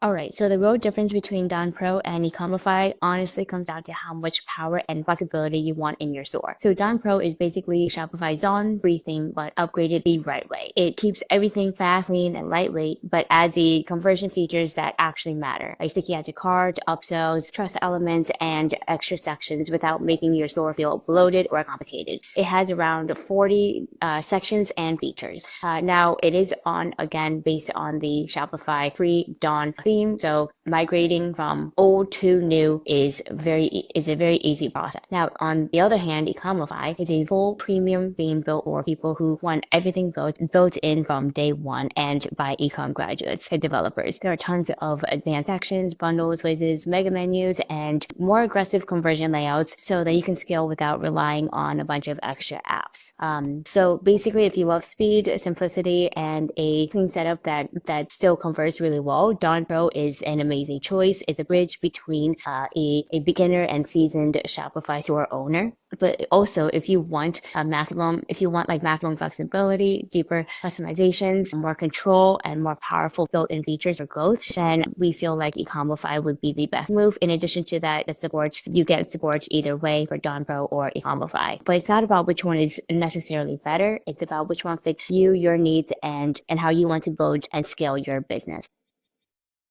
Alright, so the real difference between Dawn Pro and Ecomify honestly comes down to how much power and flexibility you want in your store. So Dawn Pro is basically Shopify's Dawn briefing, but upgraded the right way. It keeps everything fast, lean, and lightweight, but adds the conversion features that actually matter, like sticky add to cart, upsells, trust elements, and extra sections without making your store feel bloated or complicated. It has around 40 sections and features. Now, it is again, based on the Shopify free Dawn theme. So migrating from old to new is a very easy process. Now, on the other hand, Ecomify is a full premium theme built for people who want everything built in from day one and by ecom graduates and developers. There are tons of advanced actions, bundles, quizzes, mega menus, and more aggressive conversion layouts so that you can scale without relying on a bunch of extra apps. So basically, if you love speed, simplicity, and a clean setup that still converts really well, Dawn Pro is an amazing choice. It's a bridge between a beginner and seasoned Shopify store owner. But also, if you want maximum flexibility, deeper customizations, more control, and more powerful built-in features for growth, then we feel like Ecomify would be the best move. In addition to that, you get support either way for Dawn Pro or Ecomify. But it's not about which one is necessarily better. It's about which one fits you, your needs, and how you want to build and scale your business.